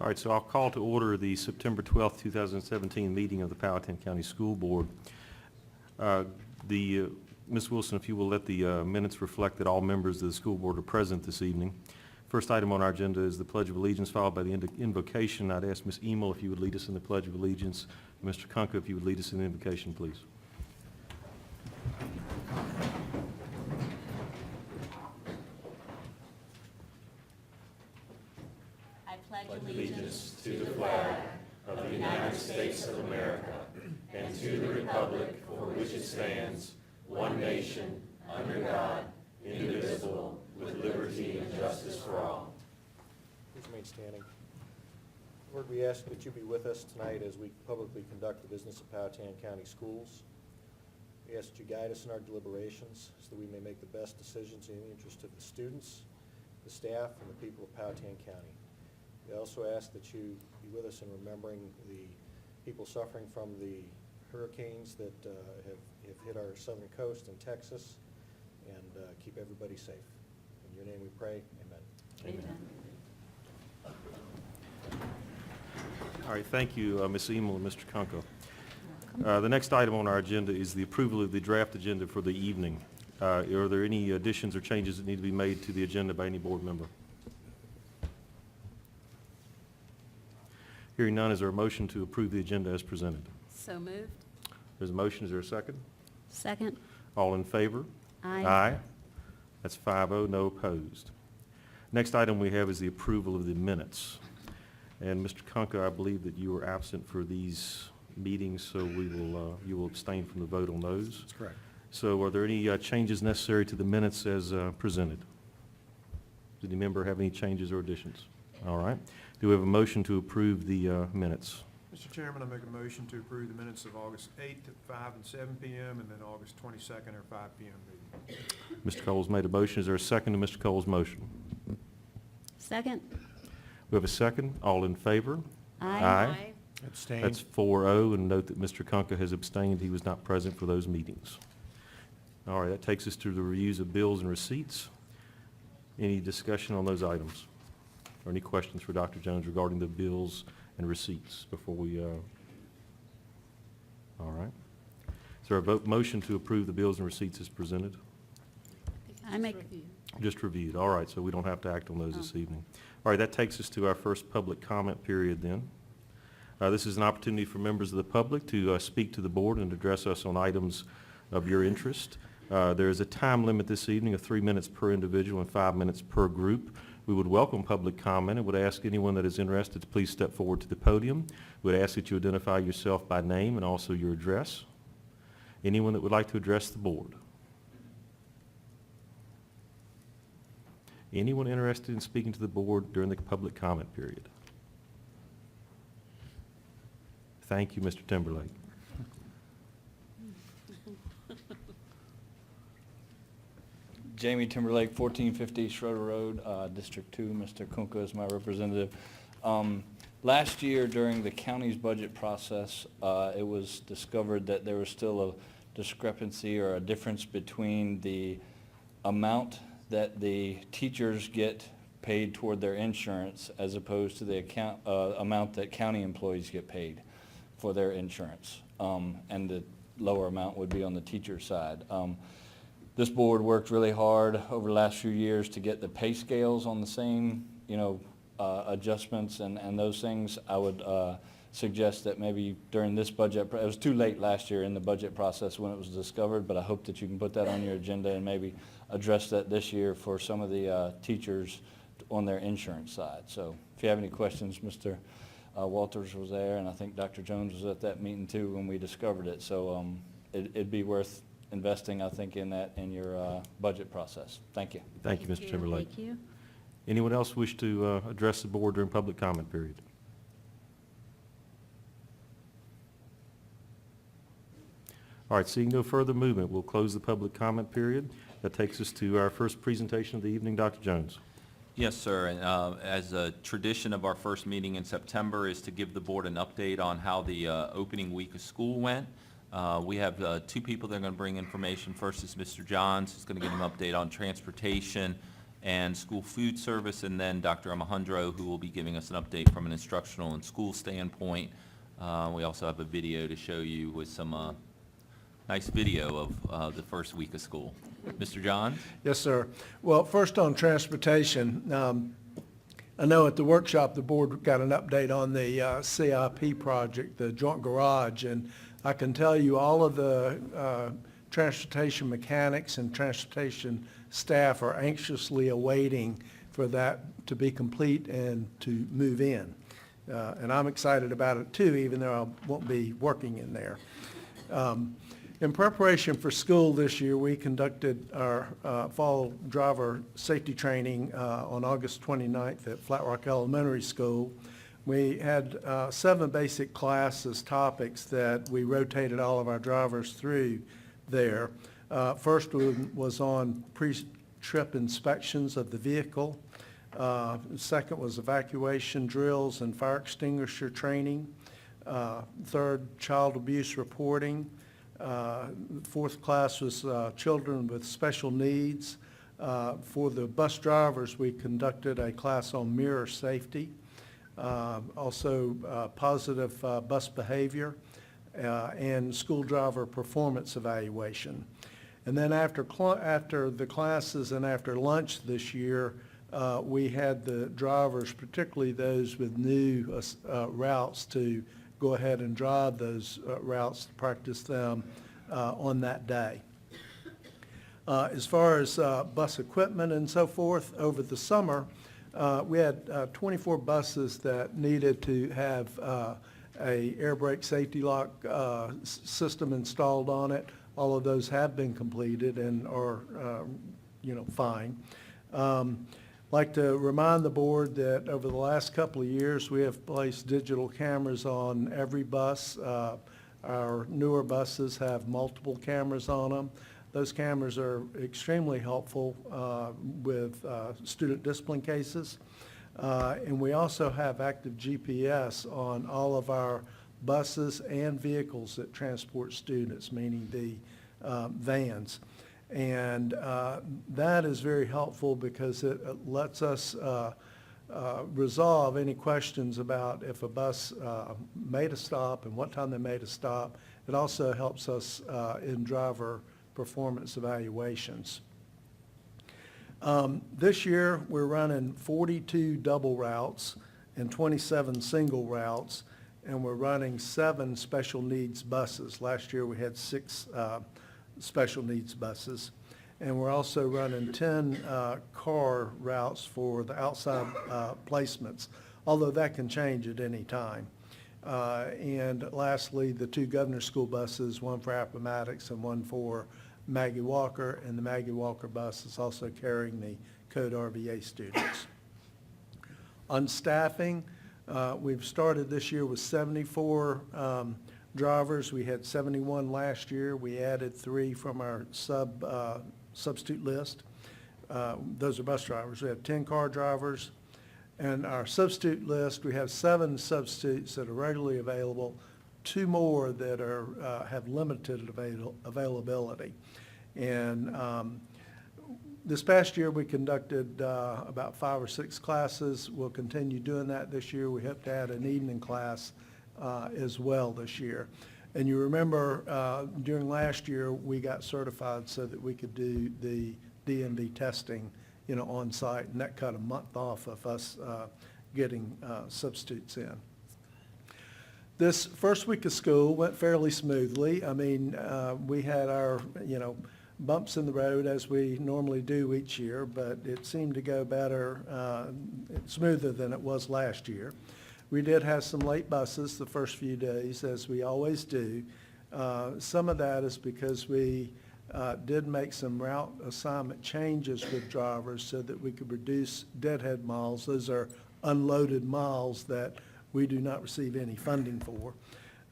All right, so I'll call to order the September 12th, 2017 meeting of the Powhatan County School Board. Ms. Wilson, if you will let the minutes reflect that all members of the school board are present this evening. First item on our agenda is the Pledge of Allegiance, followed by the invocation. I'd ask Ms. Emil if you would lead us in the Pledge of Allegiance. Mr. Kunka, if you would lead us in the invocation, please. I pledge allegiance to the flag of the United States of America and to the republic for which it stands, one nation, under God, indivisible, with liberty and justice for all. Please remain standing. Lord, we ask that you be with us tonight as we publicly conduct the business of Powhatan County Schools. We ask that you guide us in our deliberations so that we may make the best decisions in the interest of the students, the staff, and the people of Powhatan County. We also ask that you be with us in remembering the people suffering from the hurricanes that have hit our southern coast and Texas, and keep everybody safe. In your name we pray, amen. Amen. All right, thank you, Ms. Emil and Mr. Kunka. The next item on our agenda is the approval of the draft agenda for the evening. Are there any additions or changes that need to be made to the agenda by any board member? Hearing none, is there a motion to approve the agenda as presented? So moved. There's a motion. Is there a second? Second. All in favor? Aye. Aye. That's 5-0, no opposed. Next item we have is the approval of the minutes. And Mr. Kunka, I believe that you were absent for these meetings, so you will abstain from the vote on those. That's correct. So are there any changes necessary to the minutes as presented? Did any member have any changes or additions? All right. Do we have a motion to approve the minutes? Mr. Chairman, I make a motion to approve the minutes of August 8th at 5 and 7 p.m. and then August 22nd or 5 p.m. meeting. Mr. Coles made a motion. Is there a second to Mr. Coles' motion? Second. We have a second. All in favor? Aye. Abstain. That's 4-0, and note that Mr. Kunka has abstained. He was not present for those meetings. All right, that takes us to the reviews of bills and receipts. Any discussion on those items? Or any questions for Dr. Jones regarding the bills and receipts before we, all right. Is there a motion to approve the bills and receipts as presented? I make. Just reviewed. All right, so we don't have to act on those this evening. All right, that takes us to our first public comment period then. This is an opportunity for members of the public to speak to the board and address us on items of your interest. There is a time limit this evening of 3 minutes per individual and 5 minutes per group. We would welcome public comment and would ask anyone that is interested to please step forward to the podium. We would ask that you identify yourself by name and also your address. Anyone that would like to address the board? Anyone interested in speaking to the board during the public comment period? Thank you, Mr. Timberlake. Jamie Timberlake, 1450 Schroeder Road, District 2. Mr. Kunka is my representative. Last year, during the county's budget process, it was discovered that there was still a discrepancy or a difference between the amount that the teachers get paid toward their insurance as opposed to the amount that county employees get paid for their insurance. And the lower amount would be on the teacher side. This board worked really hard over the last few years to get the pay scales on the same, adjustments and those things. I would suggest that maybe during this budget, it was too late last year in the budget process when it was discovered, but I hope that you can put that on your agenda and maybe address that this year for some of the teachers on their insurance side. So if you have any questions, Mr. Walters was there, and I think Dr. Jones was at that meeting too when we discovered it. So it'd be worth investing, I think, in that in your budget process. Thank you. Thank you, Mr. Timberlake. Thank you. Anyone else wish to address the board during public comment period? All right, seeing no further movement, we'll close the public comment period. That takes us to our first presentation of the evening. Dr. Jones. Yes, sir. And as a tradition of our first meeting in September is to give the board an update on how the opening week of school went. We have two people that are going to bring information. First is Mr. Johns, who's going to give an update on transportation and school food service, and then Dr. Alejandro, who will be giving us an update from an instructional and school standpoint. We also have a video to show you with some nice video of the first week of school. Mr. John? Yes, sir. Well, first on transportation, I know at the workshop, the board got an update on the CIP project, the joint garage, and I can tell you all of the transportation mechanics and transportation staff are anxiously awaiting for that to be complete and to move in. And I'm excited about it too, even though I won't be working in there. In preparation for school this year, we conducted our fall driver safety training on August 29th at Flat Rock Elementary School. We had 7 basic classes, topics that we rotated all of our drivers through there. First one was on pre-trip inspections of the vehicle. Second was evacuation drills and fire extinguisher training. Third, child abuse reporting. Fourth class was children with special needs. For the bus drivers, we conducted a class on mirror safety. Also positive bus behavior and school driver performance evaluation. And then after the classes and after lunch this year, we had the drivers, particularly those with new routes, to go ahead and drive those routes to practice them on that day. As far as bus equipment and so forth, over the summer, we had 24 buses that needed to have a air brake safety lock system installed on it. All of those have been completed and are, fine. Like to remind the board that over the last couple of years, we have placed digital cameras on every bus. Our newer buses have multiple cameras on them. Those cameras are extremely helpful with student discipline cases. And we also have active GPS on all of our buses and vehicles that transport students, meaning the vans. And that is very helpful because it lets us resolve any questions about if a bus made a stop and what time they made a stop. It also helps us in driver performance evaluations. This year, we're running 42 double routes and 27 single routes, and we're running 7 special needs buses. Last year, we had 6 special needs buses. And we're also running 10 car routes for the outside placements, although that can change at any time. And lastly, the 2 Governor School buses, one for Appomattox and one for Maggie Walker, and the Maggie Walker bus is also carrying the Code RVA students. On staffing, we've started this year with 74 drivers. We had 71 last year. We added 3 from our substitute list. Those are bus drivers. We have 10 car drivers. And our substitute list, we have 7 substitutes that are regularly available, 2 more that are have limited availability. And this past year, we conducted about 5 or 6 classes. We'll continue doing that this year. We hope to add an evening class as well this year. And you remember during last year, we got certified so that we could do the DMV testing, on site, and that cut a month off of us getting substitutes in. This first week of school went fairly smoothly. I mean, we had our, bumps in the road as we normally do each year, but it seemed to go better, smoother than it was last year. We did have some late buses the first few days, as we always do. Some of that is because we did make some route assignment changes with drivers so that we could reduce deadhead miles. Those are unloaded miles that we do not receive any funding for.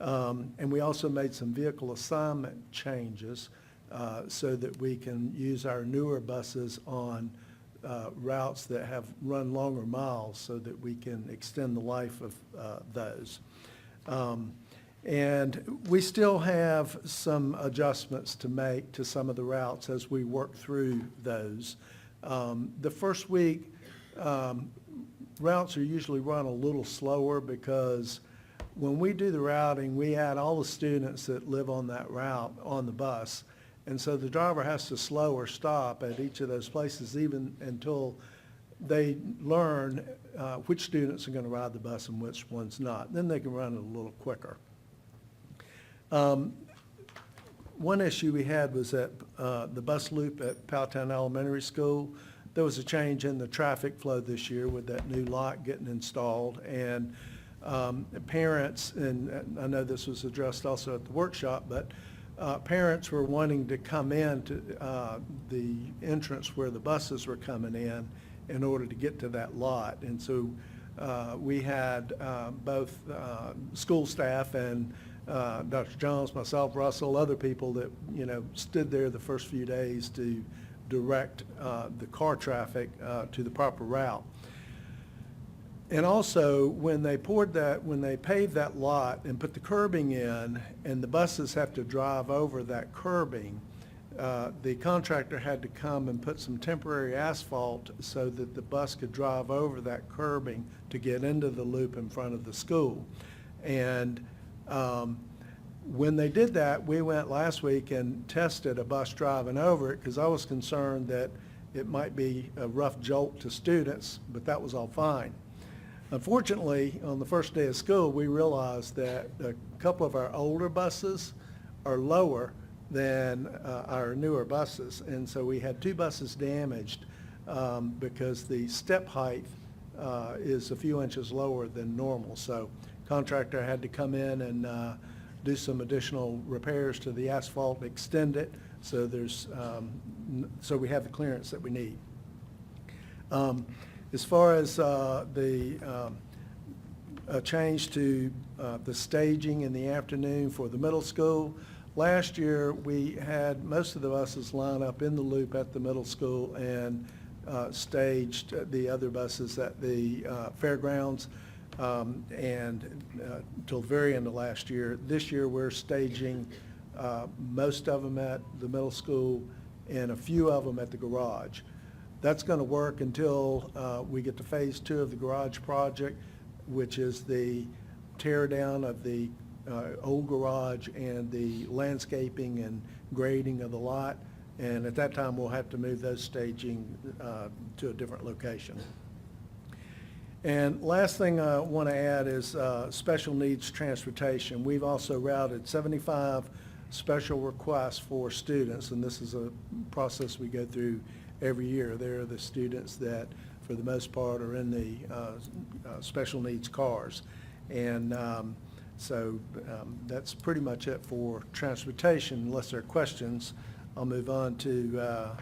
And we also made some vehicle assignment changes so that we can use our newer buses on routes that have run longer miles so that we can extend the life of those. And we still have some adjustments to make to some of the routes as we work through those. The first week, routes are usually run a little slower because when we do the routing, we add all the students that live on that route on the bus. And so the driver has to slow or stop at each of those places even until they learn which students are going to ride the bus and which ones not. Then they can run it a little quicker. One issue we had was at the bus loop at Powhatan Elementary School. There was a change in the traffic flow this year with that new lot getting installed. And parents, and I know this was addressed also at the workshop, but parents were wanting to come in to the entrance where the buses were coming in order to get to that lot. And so we had both school staff and Dr. Jones, myself, Russell, other people that, stood there the first few days to direct the car traffic to the proper route. And also, when they paved that lot and put the curbing in, and the buses have to drive over that curbing, the contractor had to come and put some temporary asphalt so that the bus could drive over that curbing to get into the loop in front of the school. And when they did that, we went last week and tested a bus driving over it because I was concerned that it might be a rough jolt to students, but that was all fine. Unfortunately, on the first day of school, we realized that a couple of our older buses are lower than our newer buses. And so we had 2 buses damaged because the step height is a few inches lower than normal. So contractor had to come in and do some additional repairs to the asphalt, extend it, so so we have the clearance that we need. As far as the change to the staging in the afternoon for the middle school, last year we had most of the buses line up in the loop at the middle school and staged the other buses at the fairgrounds and till the very end of last year. This year we're staging most of them at the middle school and a few of them at the garage. That's going to work until we get to phase 2 of the garage project, which is the tear down of the old garage and the landscaping and grading of the lot. And at that time, we'll have to move those staging to a different location. And last thing I want to add is special needs transportation. We've also routed 75 special requests for students, and this is a process we go through every year. They're the students that, for the most part, are in the special needs cars. And so that's pretty much it for transportation. Unless there are questions, I'll move on to,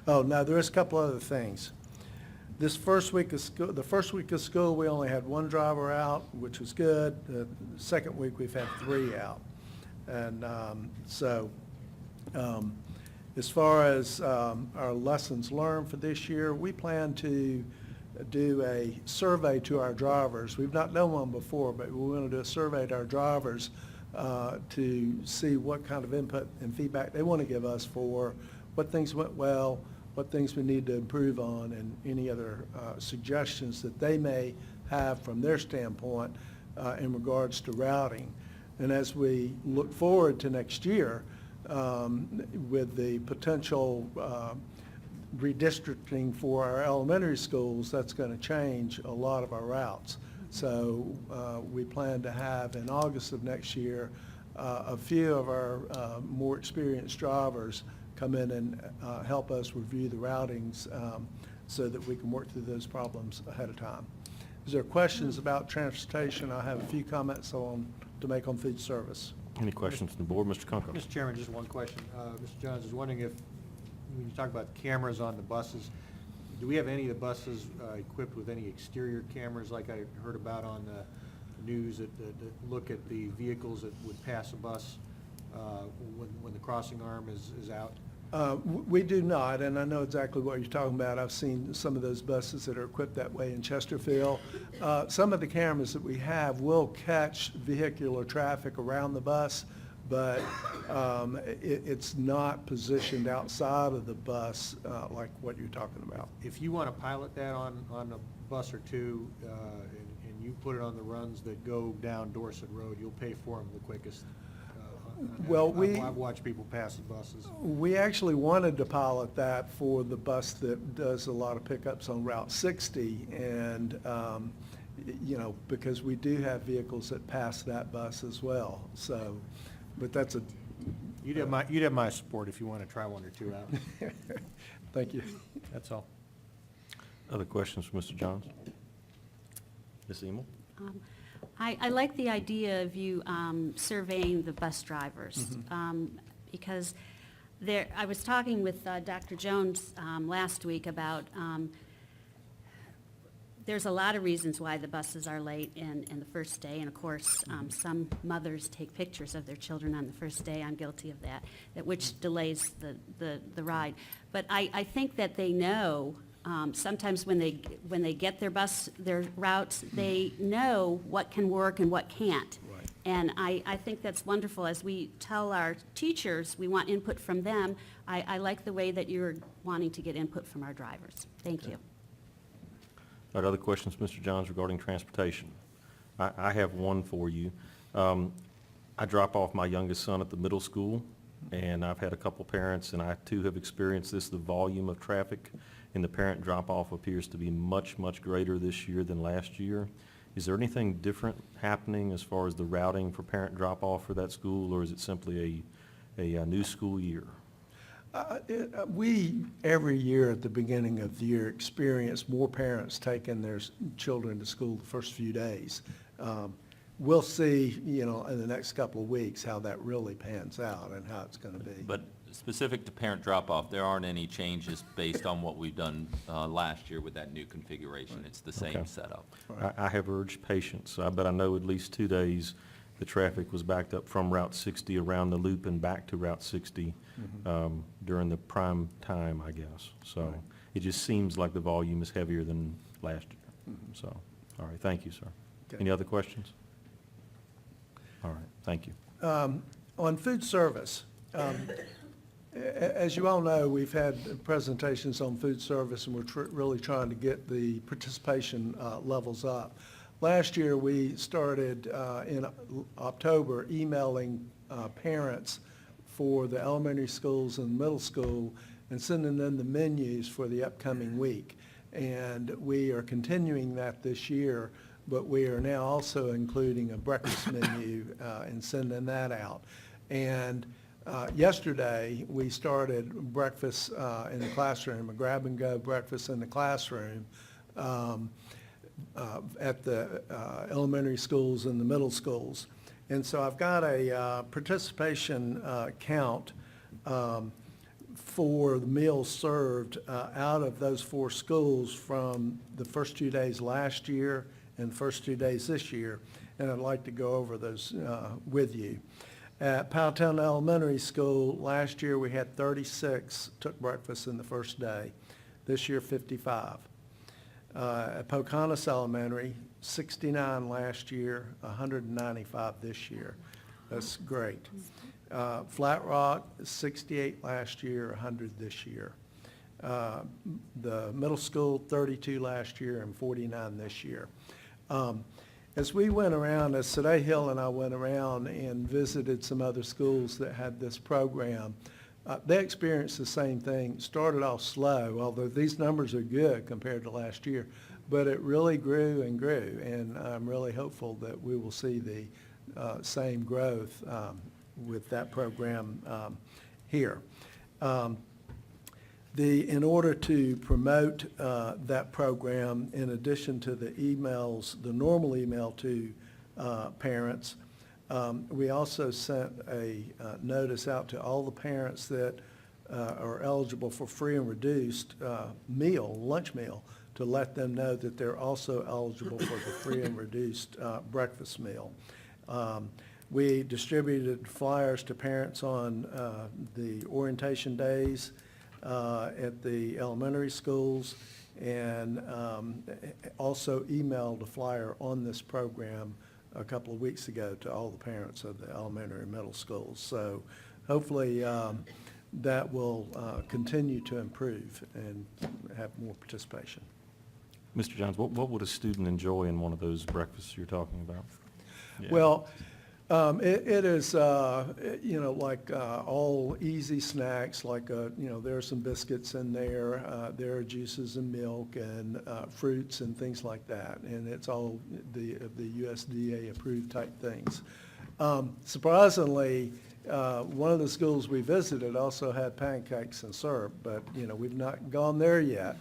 oh, no, there is a couple other things. This first week of school, the first week of school, we only had 1 driver out, which was good. The second week, we've had 3 out. And as far as our lessons learned for this year, we plan to do a survey to our drivers. We've not done one before, but we're going to do a survey to our drivers to see what kind of input and feedback they want to give us for what things went well, what things we need to improve on, and any other suggestions that they may have from their standpoint in regards to routing. And as we look forward to next year, with the potential redistricting for our elementary schools, that's going to change a lot of our routes. So we plan to have in August of next year a few of our more experienced drivers come in and help us review the routings so that we can work through those problems ahead of time. Is there questions about transportation? I have a few comments to make on food service. Any questions from the board? Mr. Kunkel? Mr. Chairman, just one question. Mr. Jones, I was wondering if, when you talk about cameras on the buses, do we have any of the buses equipped with any exterior cameras like I heard about on the news that look at the vehicles that would pass a bus when the crossing arm is out? We do not, and I know exactly what you're talking about. I've seen some of those buses that are equipped that way in Chesterfield. Some of the cameras that we have will catch vehicular traffic around the bus, but it's not positioned outside of the bus like what you're talking about. If you want to pilot that on a bus or two, and you put it on the runs that go down Dorset Road, you'll pay for them the quickest. Well, I've watched people pass the buses. We actually wanted to pilot that for the bus that does a lot of pickups on Route 60, and, you know, because we do have vehicles that pass that bus as well, so, but that's a... You'd have my support if you want to try one or two out. Thank you. That's all. Other questions for Mr. Johns? Ms. Emel? I like the idea of you surveying the bus drivers, because I was talking with Dr. Jones last week about, there's a lot of reasons why the buses are late in the first day, and of course, some mothers take pictures of their children on the first day. I'm guilty of that, which delays the ride. But I think that they know, sometimes when they get their routes, they know what can work and what can't. Right. And I think that's wonderful. As we tell our teachers we want input from them, I like the way that you're wanting to get input from our drivers. Thank you. All right, other questions, Mr. Johns, regarding transportation? I have one for you. I drop off my youngest son at the middle school, and I've had a couple parents, and I too have experienced this, the volume of traffic and the parent drop-off appears to be much, much greater this year than last year. Is there anything different happening as far as the routing for parent drop-off for that school, or is it simply a new school year? We, every year at the beginning of the year, experience more parents taking their children to school the first few days. We'll see, you know, in the next couple of weeks how that really pans out and how it's going to be. But specific to parent drop-off, there aren't any changes based on what we've done last year with that new configuration. It's the same Okay. setup. I have urged patience, but I know at least 2 days the traffic was backed up from Route 60 around the loop and back to Route 60 during the prime time, I guess. So Right. it just seems like the volume is heavier than last year. So, all right, thank you, sir. Okay. Any other questions? All right, thank you. On food service, as you all know, we've had presentations on food service, and we're really trying to get the participation levels up. Last year, we started in October emailing parents for the elementary schools and middle school and sending them the menus for the upcoming week. And we are continuing that this year, but we are now also including a breakfast menu and sending that out. And yesterday, we started breakfast in the classroom, a grab-and-go breakfast in the classroom at the elementary schools and the middle schools. And so I've got a participation count for the meals served out of those 4 schools from the first 2 days last year and the first 2 days this year, and I'd like to go over those with you. At Powhatan Elementary School, last year we had 36 took breakfast in the first day. This year, 55. At Pocahontas Elementary, 69 last year, 195 this year. That's great. Flat Rock, 68 last year, 100 this year. The middle school, 32 last year and 49 this year. As we went around, as Sadeh Hill and I went around and visited some other schools that had this program, they experienced the same thing. Started off slow, although these numbers are good compared to last year, but it really grew and grew, and I'm really hopeful that we will see the same growth with that program here. In order to promote that program, in addition to the emails, the normal email to parents, we also sent a notice out to all the parents that are eligible for free and reduced lunch meal, to let them know that they're also eligible for the free and reduced breakfast meal. We distributed flyers to parents on the orientation days at the elementary schools, and also emailed a flyer on this program a couple of weeks ago to all the parents of the elementary and middle schools. So hopefully that will continue to improve and have more participation. Mr. Johns, what would a student enjoy in one of those breakfasts you're talking about? Yeah. Well, it is, like all easy snacks, like, there are some biscuits in there, there are juices and milk and fruits and things like that. And it's all the USDA-approved type things. Surprisingly, one of the schools we visited also had pancakes and syrup, but, we've not gone there yet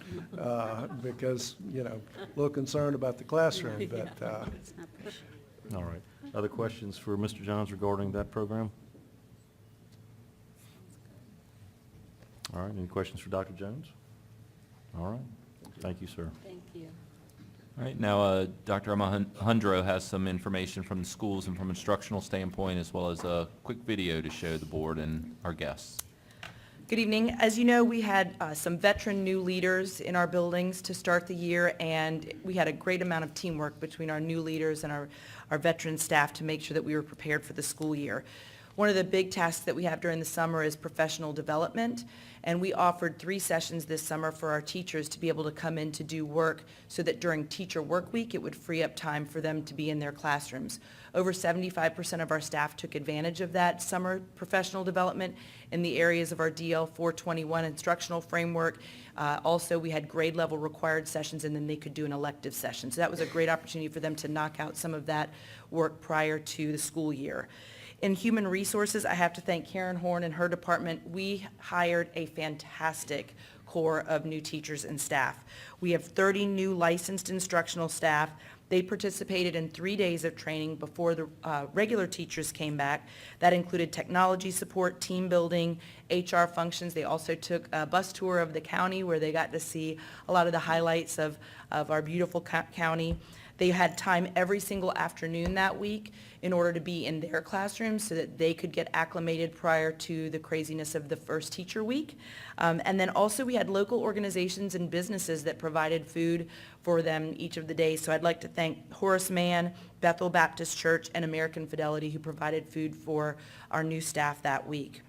because, a little concerned about the classroom, but, All right. Other questions for Mr. Johns regarding that program? All right, any questions for Dr. Jones? All right, thank you, sir. Thank you. All right, now Dr. Alejandro has some information from the schools and from instructional standpoint, as well as a quick video to show the board and our guests. Good evening. As you know, we had some veteran new leaders in our buildings to start the year, and we had a great amount of teamwork between our new leaders and our veteran staff to make sure that we were prepared for the school year. One of the big tasks that we have during the summer is professional development, and we offered 3 sessions this summer for our teachers to be able to come in to do work so that during teacher work week, it would free up time for them to be in their classrooms. Over 75% of our staff took advantage of that summer professional development in the areas of our DL 421 instructional framework. Also, we had grade level required sessions, and then they could do an elective session. So that was a great opportunity for them to knock out some of that work prior to the school year. In human resources, I have to thank Karen Horn and her department. We hired a fantastic core of new teachers and staff. We have 30 new licensed instructional staff. They participated in 3 days of training before the regular teachers came back. That included technology support, team building, HR functions. They also took a bus tour of the county where they got to see a lot of the highlights of our beautiful county. They had time every single afternoon that week in order to be in their classrooms so that they could get acclimated prior to the craziness of the first teacher week. And then also we had local organizations and businesses that provided food for them each of the days. So I'd like to thank Horace Mann, Bethel Baptist Church, and American Fidelity who provided food for our new staff that week.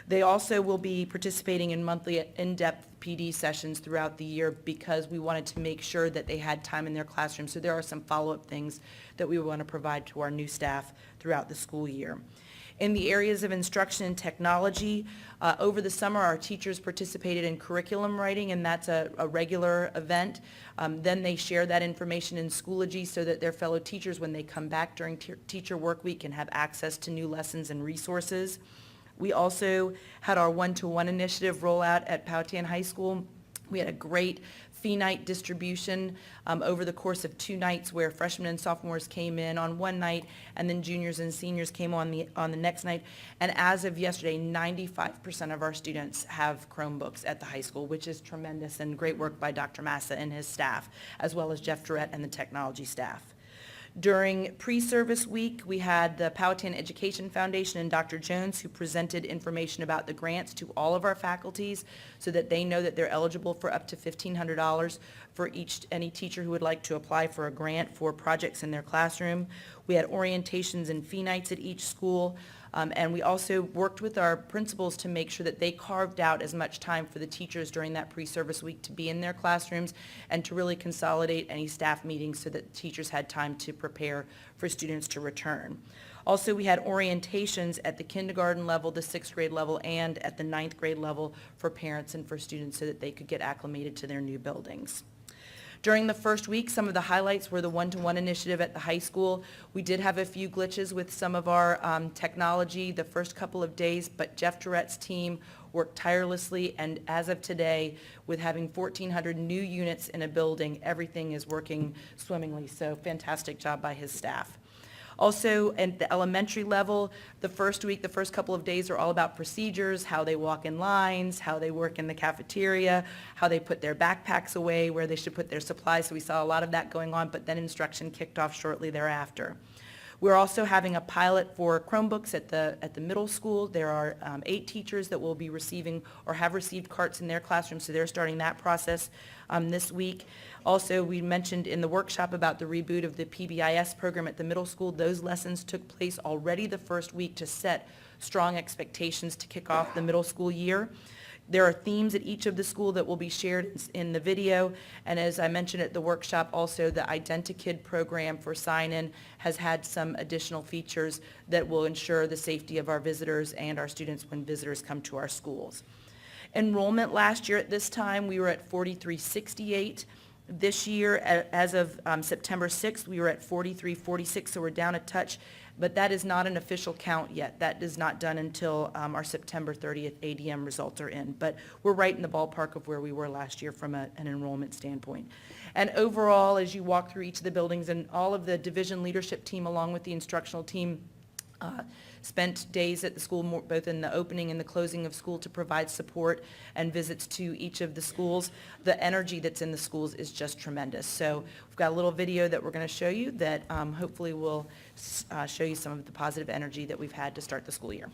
They also will be participating in monthly in-depth PD sessions throughout the year because we wanted to make sure that they had time in their classroom. So there are some follow-up things that we want to provide to our new staff throughout the school year. In the areas of instruction and technology, over the summer our teachers participated in curriculum writing, and that's a regular event. Then they share that information in Schoology so that their fellow teachers, when they come back during teacher work week, can have access to new lessons and resources. We also had our one-to-one initiative roll out at Powhatan High School. We had a great fee night distribution over the course of 2 nights where freshmen and sophomores came in on one night and then juniors and seniors came on the next night. And as of yesterday, 95% of our students have Chromebooks at the high school, which is tremendous and great work by Dr. Massa and his staff, as well as Jeff Durrett and the technology staff. During pre-service week, we had the Powhatan Education Foundation and Dr. Jones who presented information about the grants to all of our faculties so that they know that they're eligible for up to $1,500 for any teacher who would like to apply for a grant for projects in their classroom. We had orientations and fee nights at each school. And we also worked with our principals to make sure that they carved out as much time for the teachers during that pre-service week to be in their classrooms and to really consolidate any staff meetings so that teachers had time to prepare for students to return. Also, we had orientations at the kindergarten level, the 6th grade level, and at the 9th grade level for parents and for students so that they could get acclimated to their new buildings. During the first week, some of the highlights were the one-to-one initiative at the high school. We did have a few glitches with some of our technology the first couple of days, but Jeff Durrett's team worked tirelessly, and as of today, with having 1,400 new units in a building, everything is working swimmingly, so fantastic job by his staff. Also, at the elementary level, the first week, the first couple of days are all about procedures, how they walk in lines, how they work in the cafeteria, how they put their backpacks away, where they should put their supplies. So we saw a lot of that going on, but then instruction kicked off shortly thereafter. We're also having a pilot for Chromebooks at the middle school. There are 8 teachers that will be receiving or have received carts in their classrooms, so they're starting that process this week. Also, we mentioned in the workshop about the reboot of the PBIS program at the middle school. Those lessons took place already the first week to set strong expectations to kick off the middle school year. There are themes at each of the school that will be shared in the video, and as I mentioned at the workshop, also the IdentiKid program for sign-in has had some additional features that will ensure the safety of our visitors and our students when visitors come to our schools. Enrollment last year at this time, we were at 4368. This year, as of September 6th, we were at 4346, so we're down a touch, but that is not an official count yet. That is not done until our September 30th ADM results are in, but we're right in the ballpark of where we were last year from an enrollment standpoint. And overall, as you walk through each of the buildings, and all of the division leadership team along with the instructional team spent days at the school, both in the opening and the closing of school, to provide support and visits to each of the schools. The energy that's in the schools is just tremendous. So we've got a little video that we're going to show you that hopefully will show you some of the positive energy that we've had to start the school year.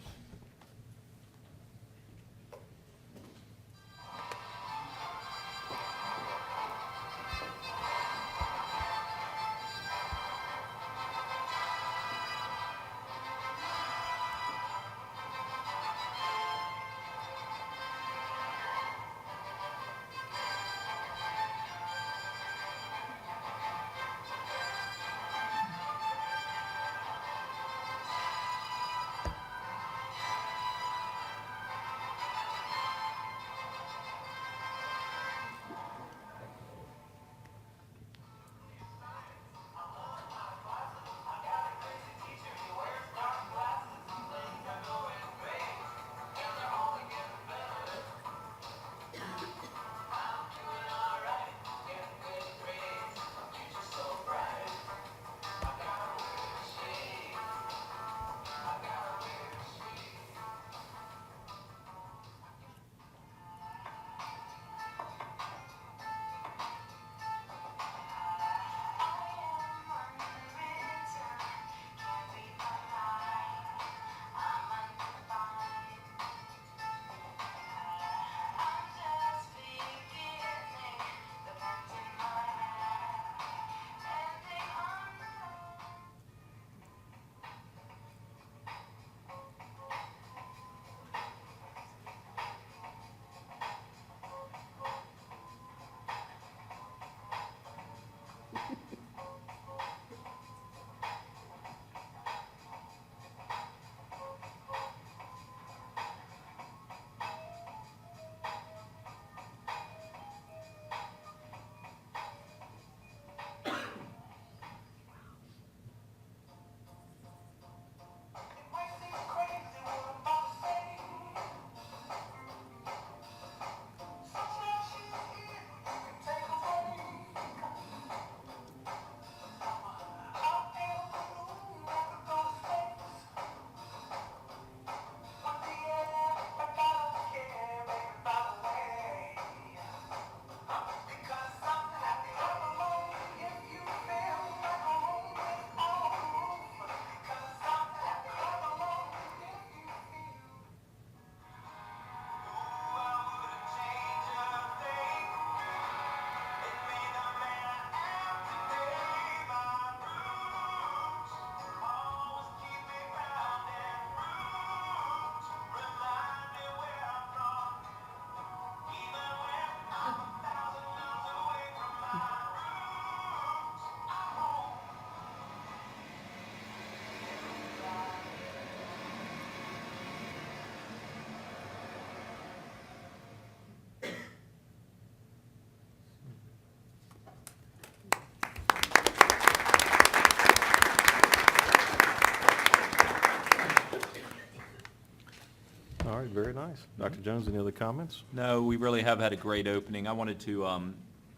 All right, very nice. Dr. Jones, any other comments? No, we really have had a great opening. I wanted to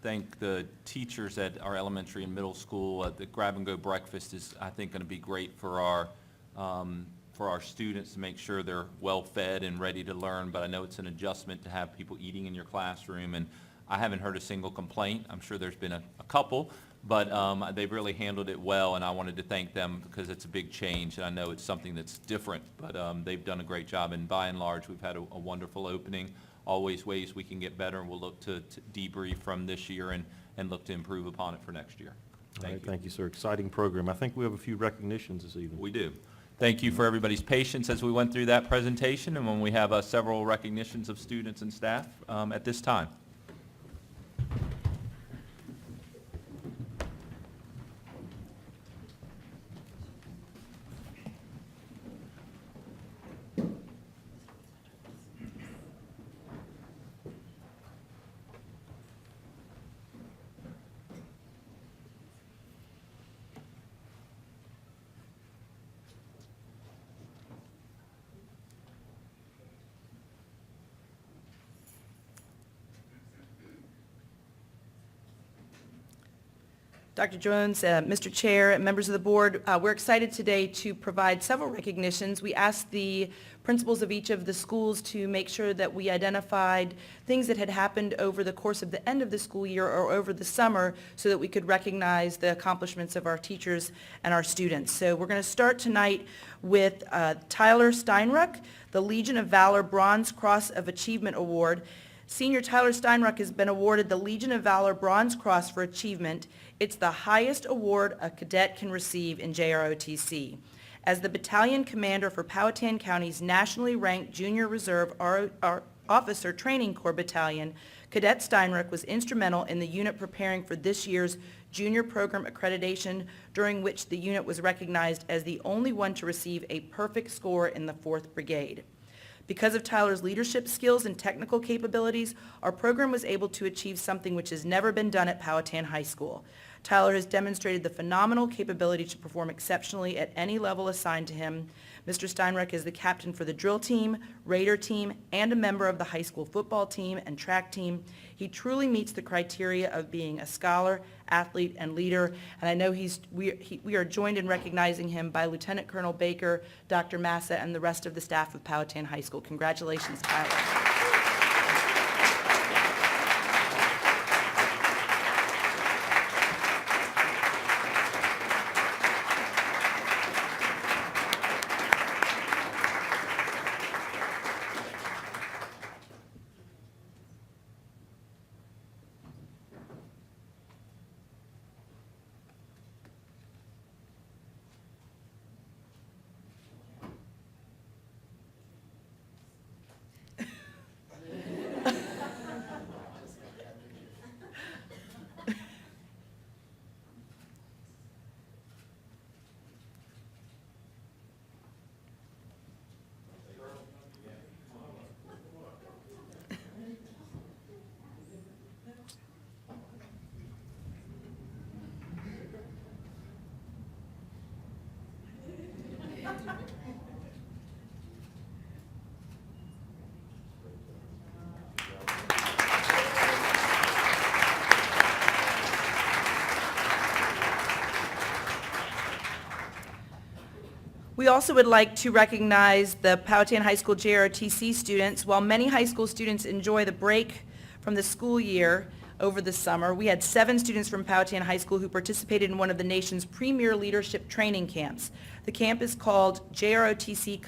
thank the teachers at our elementary and middle school. The grab-and-go breakfast is, I think, going to be great for our students to make sure they're well-fed and ready to learn, but I know it's an adjustment to have people eating in your classroom, and I haven't heard a single complaint. I'm sure there's been a couple, but they've really handled it well, and I wanted to thank them because it's a big change, and I know it's something that's different, but they've done a great job, and by and large, we've had a wonderful opening. Always ways we can get better, and we'll look to debrief from this year and look to improve upon it for next year. All right, Thank you. thank you, sir. Exciting program. I think we have a few recognitions this evening. We do. Thank you for everybody's patience as we went through that presentation, and when we have several recognitions of students and staff at this time. Dr. Jones, Mr. Chair, and members of the board, we're excited today to provide several recognitions. We asked the principals of each of the schools to make sure that we identified things that had happened over the course of the end of the school year or over the summer so that we could recognize the accomplishments of our teachers and our students. So we're going to start tonight with Tyler Steinruck, the Legion of Valor Bronze Cross of Achievement Award. Senior Tyler Steinruck has been awarded the Legion of Valor Bronze Cross for Achievement. It's the highest award a cadet can receive in JROTC. As the battalion commander for Powhatan County's nationally ranked Junior Reserve Officer Training Corps Battalion, Cadet Steinruck was instrumental in the unit preparing for this year's junior program accreditation, during which the unit was recognized as the only one to receive a perfect score in the 4th Brigade. Because of Tyler's leadership skills and technical capabilities, our program was able to achieve something which has never been done at Powhatan High School. Tyler has demonstrated the phenomenal capability to perform exceptionally at any level assigned to him. Mr. Steinruck is the captain for the drill team, Raider team, and a member of the high school football team and track team. He truly meets the criteria of being a scholar, athlete, and leader, and I know we are joined in recognizing him by Lieutenant Colonel Baker, Dr. Massa, and the rest of the staff of Powhatan High School. Congratulations, Tyler. We also would like to recognize the Powhatan High School JROTC students. While many high school students enjoy the break from the school year over the summer, we had 7 students from Powhatan High School who participated in one of the nation's premier leadership training camps. The camp is called JROTC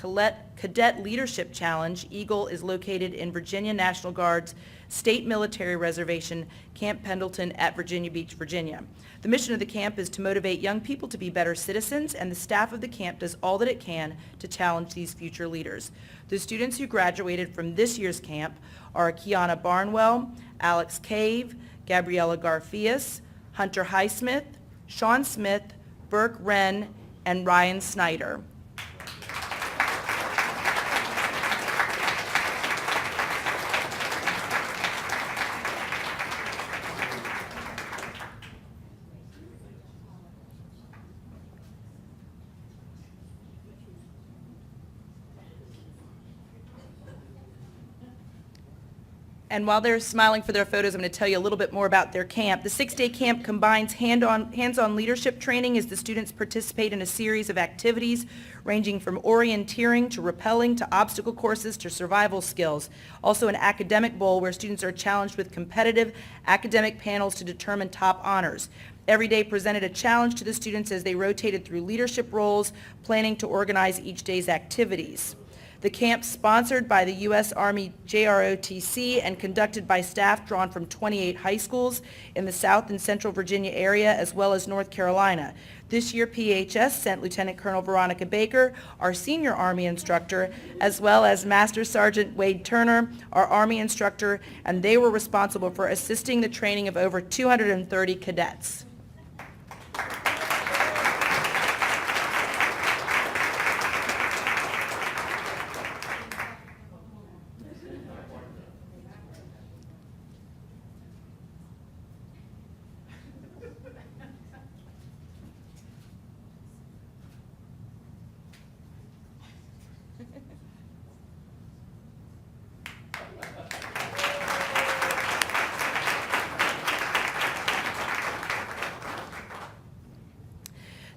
Cadet Leadership Challenge. Eagle is located in Virginia National Guard's State Military Reservation, Camp Pendleton at Virginia Beach, Virginia. The mission of the camp is to motivate young people to be better citizens, and the staff of the camp does all that it can to challenge these future leaders. The students who graduated from this year's camp are Kiana Barnwell, Alex Cave, Gabriella Garfias, Hunter Highsmith, Sean Smith, Burke Wren, and Ryan Snyder. And while they're smiling for their photos, I'm going to tell you a little bit more about their camp. The 6-day camp combines hands-on leadership training as the students participate in a series of activities ranging from orienteering to rappelling to obstacle courses to survival skills. Also an academic bowl where students are challenged with competitive academic panels to determine top honors. Every day presented a challenge to the students as they rotated through leadership roles, planning to organize each day's activities. The camp, sponsored by the U.S. Army JROTC and conducted by staff drawn from 28 high schools in the South and Central Virginia area as well as North Carolina. This year, PHS sent Lieutenant Colonel Veronica Baker, our senior Army instructor, as well as Master Sergeant Wade Turner, our Army instructor, and they were responsible for assisting the training of over 230 cadets.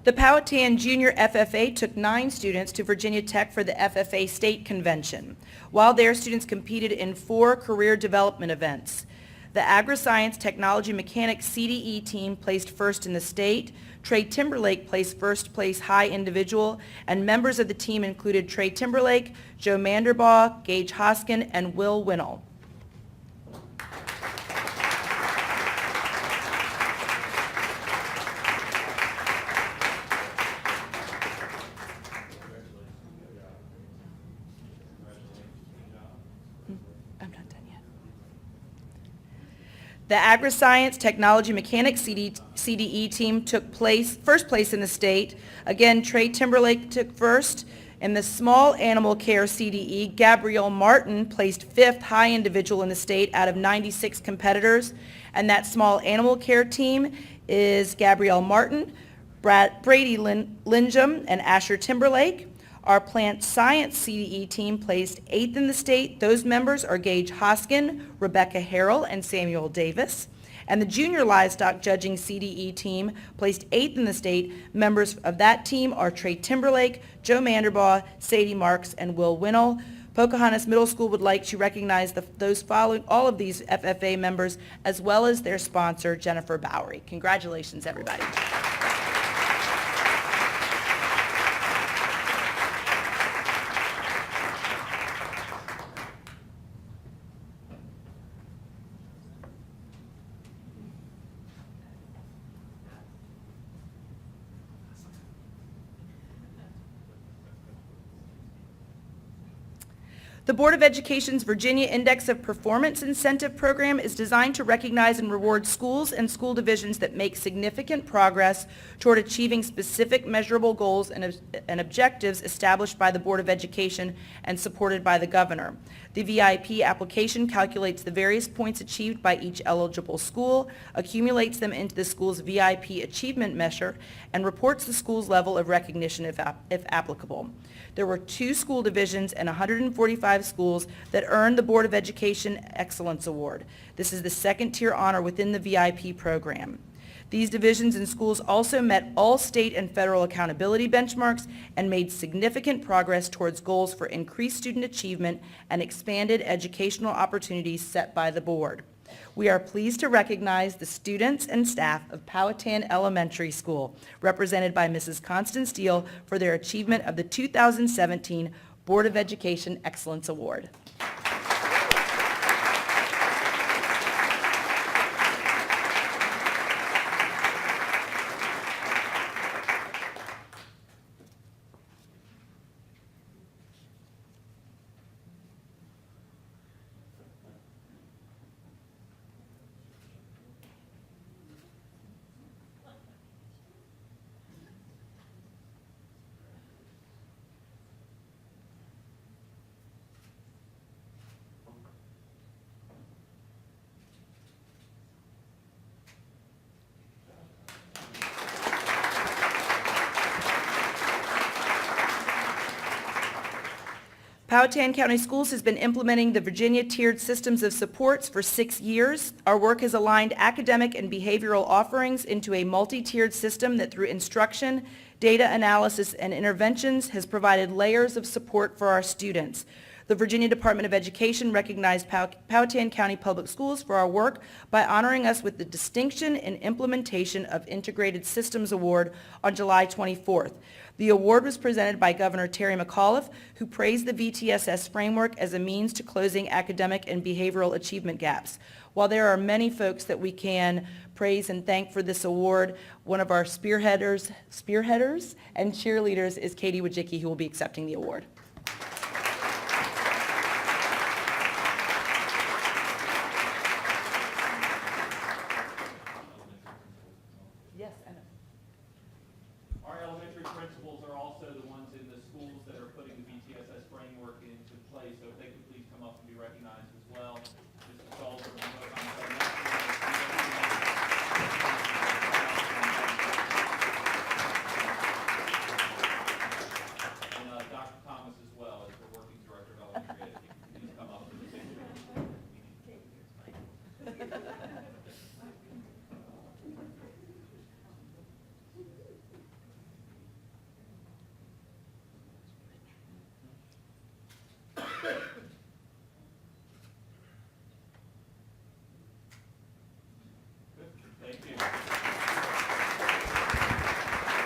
The Powhatan Junior FFA took 9 students to Virginia Tech for the FFA State Convention. While there, students competed in 4 career development events. The Agri-Science Technology Mechanics CDE team placed first in the state, Trey Timberlake placed first place high individual, and members of the team included Trey Timberlake, Joe Manderbaugh, Gage Hoskin, and Will Winnell. I'm not done yet. The Agri-Science Technology Mechanics CDE team took first place in the state. Again, Trey Timberlake took first. In the Small Animal Care CDE, Gabrielle Martin placed 5th high individual in the state out of 96 competitors. And that Small Animal Care team is Gabrielle Martin, Brady Lindjum, and Asher Timberlake. Our Plant Science CDE team placed 8th in the state. Those members are Gage Hoskin, Rebecca Harrell, and Samuel Davis. And the Junior Livestock Judging CDE team placed 8th in the state. Members of that team are Trey Timberlake, Joe Manderbaugh, Sadie Marks, and Will Winnell. Pocahontas Middle School would like to recognize all of these FFA members, as well as their sponsor, Jennifer Bowery. Congratulations, everybody. The Board of Education's Virginia Index of Performance Incentive Program is designed to recognize and reward schools and school divisions that make significant progress toward achieving specific measurable goals and objectives established by the Board of Education and supported by the governor. The VIP application calculates the various points achieved by each eligible school, accumulates them into the school's VIP achievement measure, and reports the school's level of recognition if applicable. There were 2 school divisions and 145 schools that earned the Board of Education Excellence Award. This is the second-tier honor within the VIP program. These divisions and schools also met all state and federal accountability benchmarks and made significant progress towards goals for increased student achievement and expanded educational opportunities set by the board. We are pleased to recognize the students and staff of Powhatan Elementary School, represented by Mrs. Constance Steele, for their achievement of the 2017 Board of Education Excellence Award. Powhatan County Schools has been implementing the Virginia Tiered Systems of Supports for 6 years. Our work has aligned academic and behavioral offerings into a multi-tiered system that through instruction, data analysis, and interventions has provided layers of support for our students. The Virginia Department of Education recognized Powhatan County Public Schools for our work by honoring us with the Distinction in Implementation of Integrated Systems Award on July 24th. The award was presented by Governor Terry McAuliffe, who praised the VTSS framework as a means to closing academic and behavioral achievement gaps. While there are many folks that we can praise and thank for this award, one of our spearheaders and cheerleaders is Katie Wojcicki, who will be accepting the award. Yes, I know. Our elementary principals are also the ones in the schools that are putting the VTSS framework into place, so if they could please come up and be recognized as well. Mr. Sullivan, and Dr. Thomas as well, as the working director of elementary ed. If you could please come up for the picture. Thank you.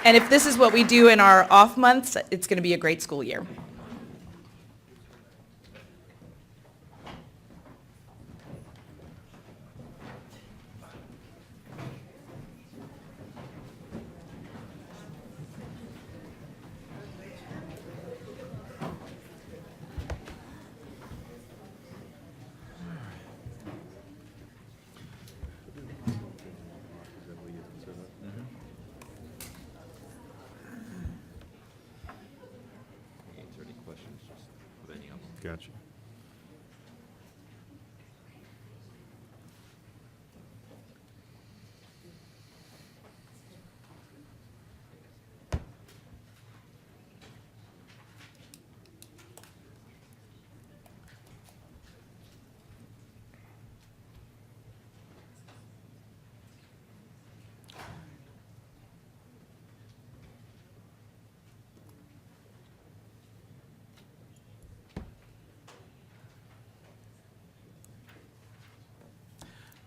And if this is what we do in our off months, it's going to be a great school year. Answer any questions, just of any of them. Gotcha.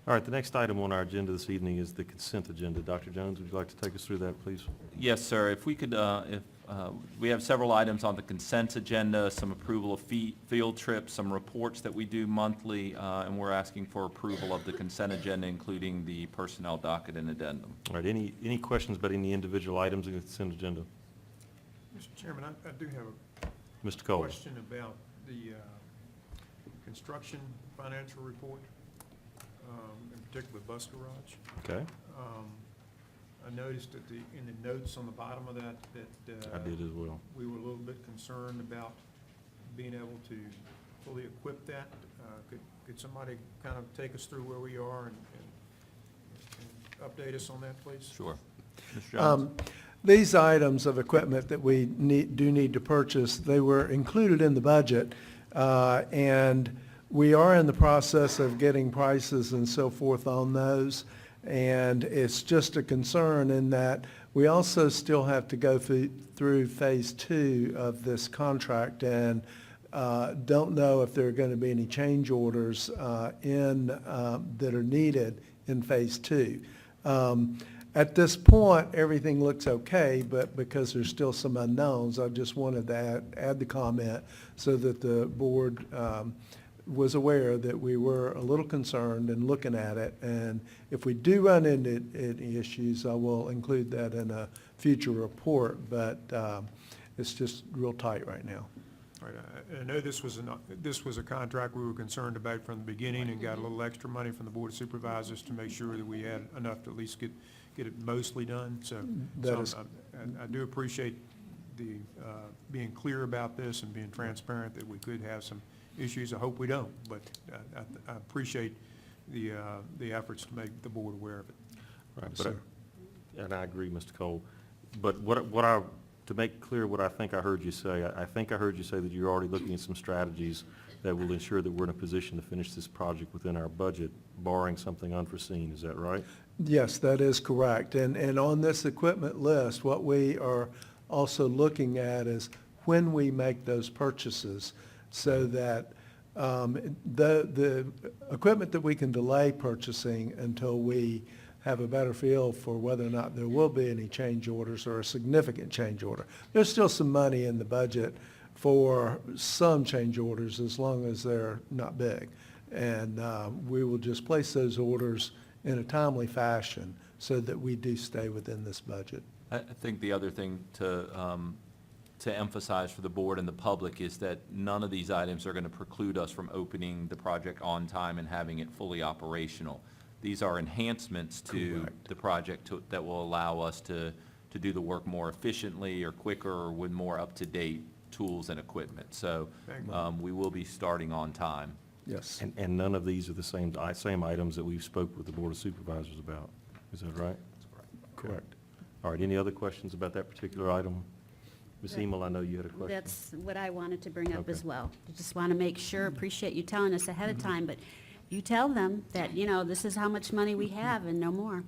All right, the next item on our agenda this evening is the consent agenda. Dr. Jones, would you like to take us through that, please? Yes, sir. If we could, we have several items on the consent agenda, some approval of field trips, some reports that we do monthly, and we're asking for approval of the consent agenda, including the personnel docket and addendum. All right, any questions about any individual items in the consent agenda? Mr. Chairman, I do have Mr. a Cole? question about the construction financial report, in particular bus garage. Okay, I noticed that in the notes on the bottom of that, I did as well. we were a little bit concerned about being able to fully equip that. Could somebody kind of take us through where we are and update us on that, please? Sure. Mr. Jones? These items of equipment that we do need to purchase, they were included in the budget, and we are in the process of getting prices and so forth on those, and it's just a concern in that we also still have to go through phase 2 of this contract, and don't know if there are going to be any change orders that are needed in phase 2. At this point, everything looks okay, but because there's still some unknowns, I just wanted to add the comment so that the board was aware that we were a little concerned and looking at it. And if we do run into any issues, I will include that in a future report, but it's just real tight right now. All right, I know this was a contract we were concerned about from the beginning and got a little extra money from the Board of Supervisors to make sure that we had enough to at least get it mostly done. So I do appreciate the being clear about this and being transparent that we could have some issues. I hope we don't, but I appreciate the efforts to make the board aware of it. Right, Yes, but sir. and I agree, Mr. Cole. But what I To make clear what I think I heard you say, I think I heard you say that you're already looking at some strategies that will ensure that we're in a position to finish this project within our budget, barring something unforeseen. Is that right? Yes, that is correct. And on this equipment list, what we are also looking at is when we make those purchases, so that the equipment that we can delay purchasing until we have a better feel for whether or not there will be any change orders or a significant change order. There's still some money in the budget for some change orders as long as they're not big. And we will just place those orders in a timely fashion so that we do stay within this budget. I think the other thing to emphasize for the board and the public is that none of these items are going to preclude us from opening the project on time and having it fully operational. These are enhancements to Correct. the project that will allow us to do the work more efficiently or quicker or with more up-to-date tools and equipment. So Thank you. we will be starting on time. Yes. And none of these are the same items that we've spoke with the Board of Supervisors about. Is that right? Correct. All right, any other questions about that particular item? Ms. Emel, I know you had a question. That's what I wanted to bring up Okay. as well. I just want to make sure, appreciate you telling us ahead of time, but you tell them that, this is how much money we have and no more.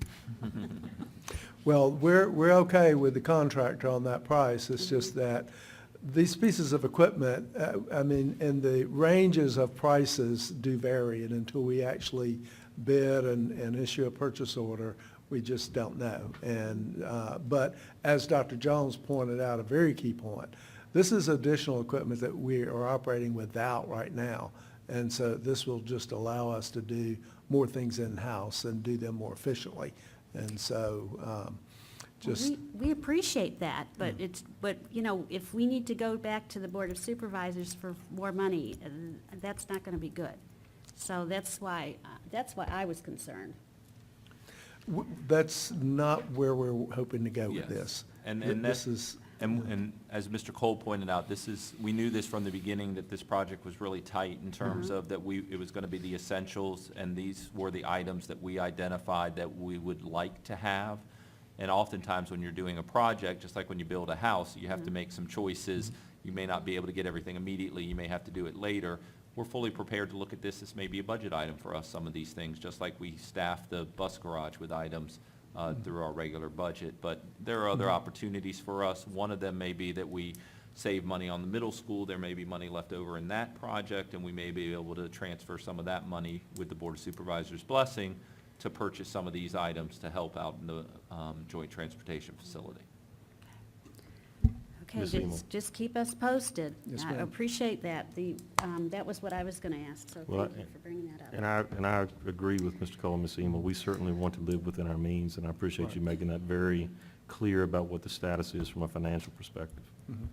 Well, we're okay with the contractor on that price. It's just that these pieces of equipment, and the ranges of prices do vary, and until we actually bid and issue a purchase order, we just don't know. But as Dr. Jones pointed out, a very key point, this is additional equipment that we are operating without right now. And so this will just allow us to do more things in-house and do them more efficiently. And so, just, We appreciate that, but if we need to go back to the Board of Supervisors for more money, that's not going to be good. So that's why I was concerned. that's not where we're hoping to go with Yes. this. And This that- is, And as Mr. Cole pointed out, we knew this from the beginning, that this project was really tight in terms of that it was going to be the essentials, and these were the items that we identified that we would like to have. And oftentimes, when you're doing a project, just like when you build a house, you have to make some choices. You may not be able to get everything immediately. You may have to do it later. We're fully prepared to look at this as maybe a budget item for us, some of these things, just like we staff the bus garage with items through our regular budget. But there are other opportunities for us. One of them may be that we save money on the middle school. There may be money left over in that project, and we may be able to transfer some of that money with the Board of Supervisors' blessing to purchase some of these items to help out in the joint transportation facility. Okay, Ms. Emel. just keep us posted. Yes, I ma'am. appreciate that. That was what I was going to ask, so Well, thank you for bringing that up. And I agree with Mr. Cole and Ms. Emel. We certainly want to live within our means, and I appreciate you making that very clear about what the status is from a financial perspective.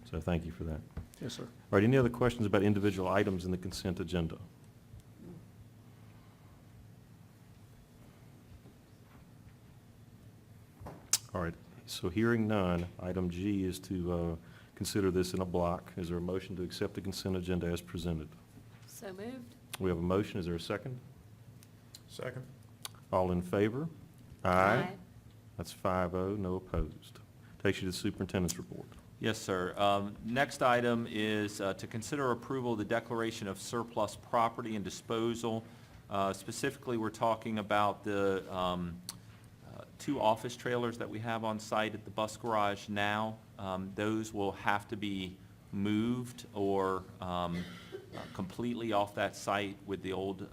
So thank you for that. yes, sir. All right, any other questions about individual items in the consent agenda? All right, so hearing none, item G is to consider this in a block. Is there a motion to accept the consent agenda as presented? So moved. We have a motion, is there a second? Second. All in favor? That's 5-0, no opposed. Takes you to the superintendent's report. Yes, sir. Next item is to consider approval of the declaration of surplus property and disposal. Specifically, we're talking about the 2 office trailers that we have on site at the bus garage now. Those will have to be moved or completely off that site with the old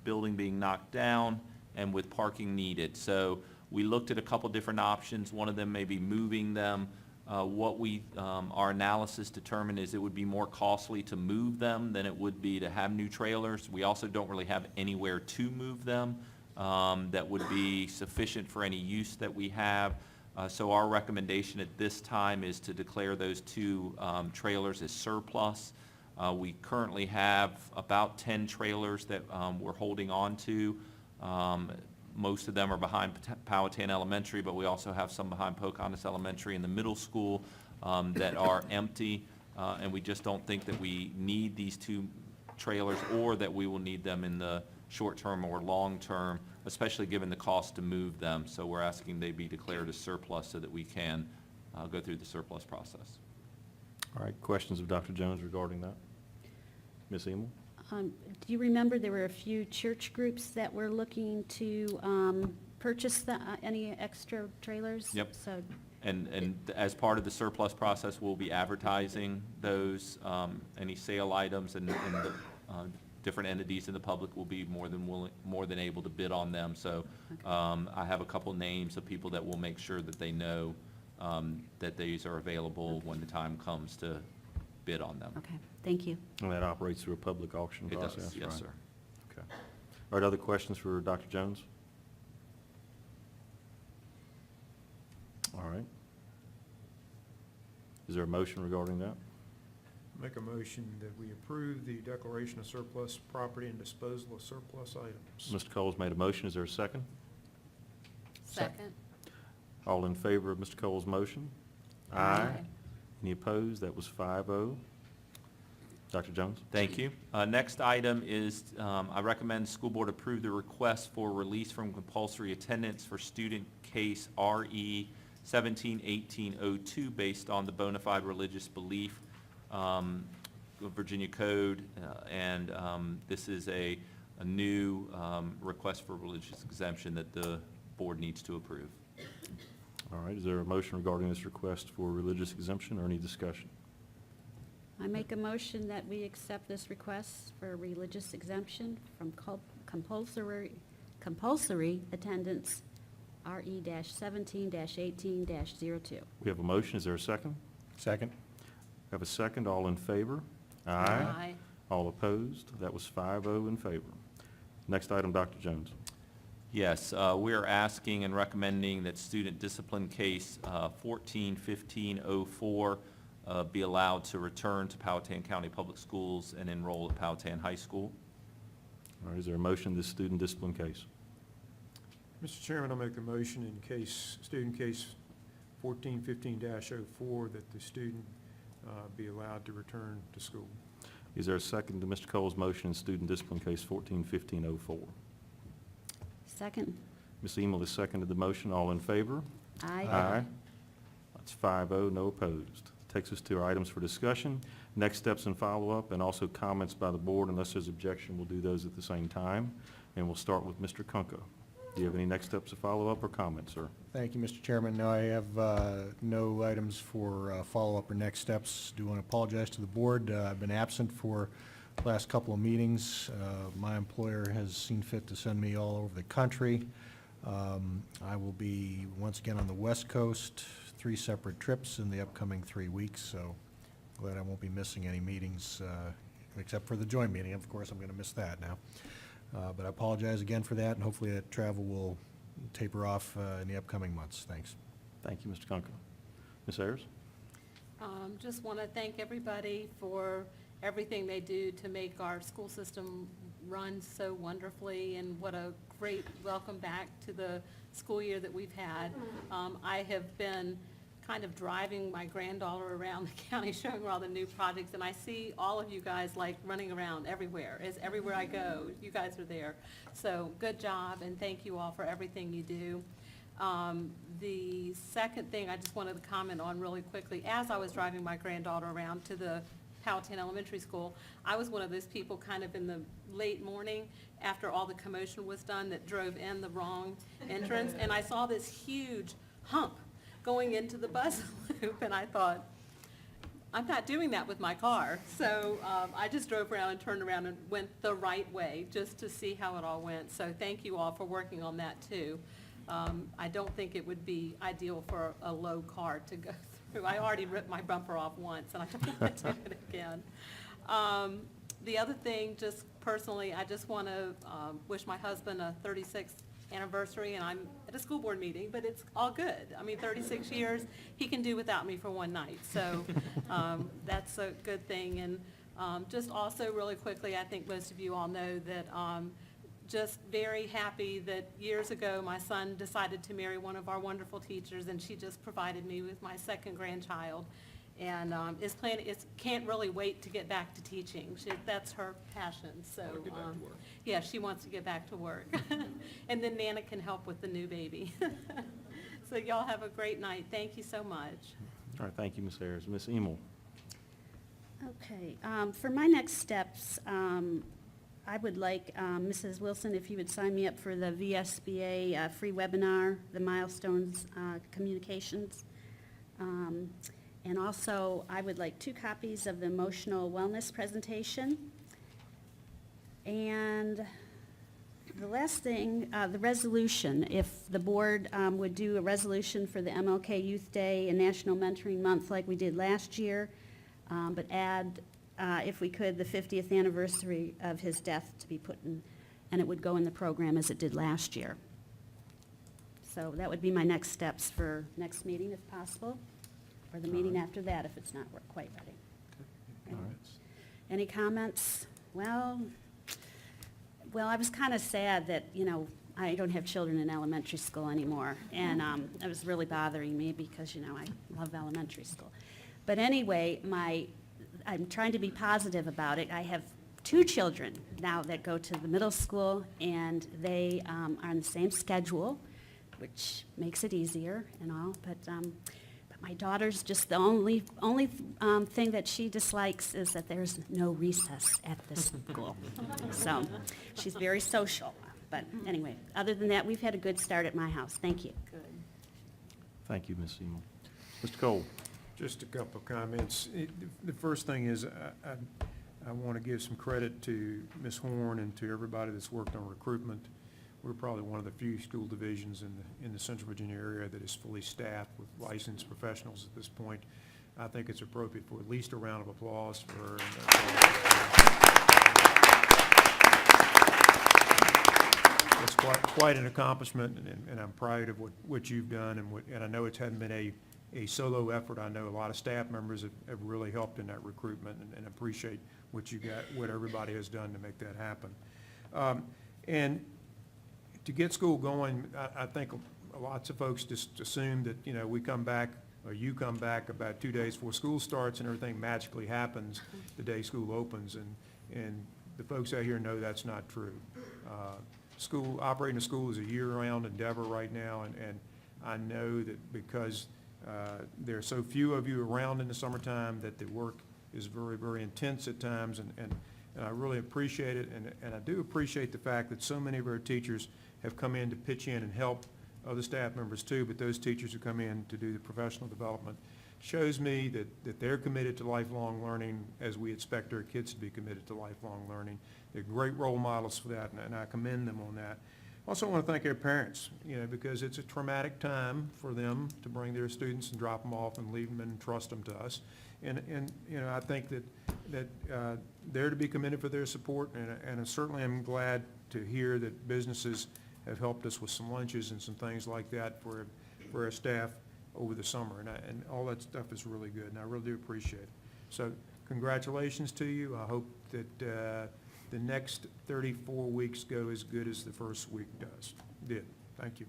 building being knocked down and with parking needed. So we looked at a couple different options. One of them may be moving them. Our analysis determined is it would be more costly to move them than it would be to have new trailers. We also don't really have anywhere to move them that would be sufficient for any use that we have. So our recommendation at this time is to declare those 2 trailers as surplus. We currently have about 10 trailers that we're holding on to. Most of them are behind Powhatan Elementary, but we also have some behind Pocahontas Elementary in the middle school that are empty. And we just don't think that we need these 2 trailers or that we will need them in the short term or long term, especially given the cost to move them. So we're asking they be declared as surplus so that we can go through the surplus process. All right, questions of Dr. Jones regarding that? Ms. Emel? Do you remember there were a few church groups that were looking to purchase any extra trailers? Yep. So, And as part of the surplus process, we'll be advertising those, any sale items, and the different entities in the public will be more than able to bid on them. So I have a couple names of people that will make sure that they know that these are available when the time comes to bid on them. okay, thank you. And that operates through a public auction It process? does, yes, right? sir. Okay. All right, other questions for Dr. Jones? All right. Is there a motion regarding that? Make a motion that we approve the declaration of surplus property and disposal of surplus items. Mr. Cole's made a motion. Is there a second? Second. All in favor of Mr. Cole's motion? Aye. Any opposed? That was 5-0. Dr. Jones? Thank you. Next item is, I recommend the school board approve the request for release from compulsory attendance for student case RE 171802 based on the bona fide religious belief Virginia Code, and this is a new request for religious exemption that the board needs to approve. All right, is there a motion regarding this request for religious exemption or any discussion? I make a motion that we accept this request for religious exemption from compulsory attendance RE-17-18-02. We have a motion. Is there a second? Second. We have a second. All in favor? All opposed? That was 5-0 in favor. Next item, Dr. Jones. Yes, we are asking and recommending that student discipline case 141504 be allowed to return to Powhatan County Public Schools and enroll at Powhatan High School. All right, is there a motion in this student discipline case? Mr. Chairman, I'll make a motion in case, student case 1415-04, that the student be allowed to return to school. Is there a second to Mr. Cole's motion in student discipline case 141504? Second. Ms. Emel has seconded the motion. All in favor? Aye. That's 5-0, no opposed. Takes us to our items for discussion. Next steps and follow-up, and also comments by the board. Unless there's objection, we'll do those at the same time. And we'll start with Mr. Kunka. Do you have any next steps of follow-up or comments, sir? Thank you, Mr. Chairman. No, I have no items for follow-up or next steps. Do want to apologize to the board. I've been absent for the last couple of meetings. My employer has seen fit to send me all over the country. I will be once again on the West Coast, 3 separate trips in the upcoming 3 weeks, so glad I won't be missing any meetings, except for the joint meeting. Of course, I'm going to miss that now. But I apologize again for that, and hopefully that travel will taper off in the upcoming months. Thanks. Thank you, Mr. Kunka. Ms. Ayers? Just want to thank everybody for everything they do to make our school system run so wonderfully, and what a great welcome back to the school year that we've had. I have been kind of driving my granddaughter around the county, showing her all the new projects, and I see all of you guys like running around everywhere. Everywhere I go, you guys are there. So good job, and thank you all for everything you do. The second thing I just wanted to comment on really quickly, as I was driving my granddaughter around to the Powhatan Elementary School, I was one of those people kind of in the late morning after all the commotion was done that drove in the wrong entrance, and I saw this huge hump going into the bus loop, and I thought, I'm not doing that with my car. So I just drove around and turned around and went the right way just to see how it all went. So thank you all for working on that too. I don't think it would be ideal for a low car to go through. I already ripped my bumper off once, and I don't want to do it again. The other thing, just personally, I just want to wish my husband a 36th anniversary, and I'm at a school board meeting, but it's all good. I mean, 36 years, he can do without me for one night, so that's a good thing. And just also really quickly, I think most of you all know that just very happy that years ago my son decided to marry one of our wonderful teachers, and she just provided me with my second grandchild. and can't really wait to get back to teaching. That's her passion, so. Yeah, she wants to get back to work. And then Nana can help with the new baby. So y'all have a great night. Thank you so much. All right, thank you, Ms. Ayers. Ms. Emel? Okay, for my next steps, I would like, Mrs. Wilson, if you would sign me up for the VSBA free webinar, the Milestones Communications. And also, I would like 2 copies of the emotional wellness presentation. And the last thing, the resolution, if the board would do a resolution for the MLK Youth Day and National Mentoring Month like we did last year, but add, if we could, the 50th anniversary of his death to be put in, and it would go in the program as it did last year. So that would be my next steps for next meeting if possible, or the meeting after that if it's not quite ready. All right. Any comments? Well, I was kind of sad that, I don't have children in elementary school anymore, and it was really bothering me because, I love elementary school. But anyway, I'm trying to be positive about it. I have 2 children now that go to the middle school, and they are on the same schedule, which makes it easier and all, but my daughter's just the only thing that she dislikes is that there's no recess at this school. So she's very social. But anyway, other than that, we've had a good start at my house. Thank you. Good. Thank you, Ms. Emel. Mr. Cole? Just a couple of comments. The first thing is I want to give some credit to Ms. Horn and to everybody that's worked on recruitment. We're probably one of the few school divisions in the Central Virginia area that is fully staffed with licensed professionals at this point. I think it's appropriate for at least a round of applause for her. It's quite an accomplishment, and I'm proud of what you've done, and I know it hadn't been a solo effort. I know a lot of staff members have really helped in that recruitment, and appreciate what everybody has done to make that happen. And to get school going, I think lots of folks just assume that, we come back, or you come back about 2 days before school starts and everything magically happens the day school opens. And the folks out here know that's not true. Operating a school is a year-round endeavor right now, and I know that because there are so few of you around in the summertime that the work is very, very intense at times, and I really appreciate it, and I do appreciate the fact that so many of our teachers have come in to pitch in and help other staff members too, but those teachers who come in to do the professional development shows me that they're committed to lifelong learning as we expect our kids to be committed to lifelong learning. They're great role models for that, and I commend them on that. Also want to thank our parents, because it's a traumatic time for them to bring their students and drop them off and leave them and trust them to us. And I think that they're to be commended for their support, and I certainly am glad to hear that businesses have helped us with some lunches and some things like that for our staff over the summer, and all that stuff is really good, and I really do appreciate it. So congratulations to you. I hope that the next 34 weeks go as good as the first week did. Thank you.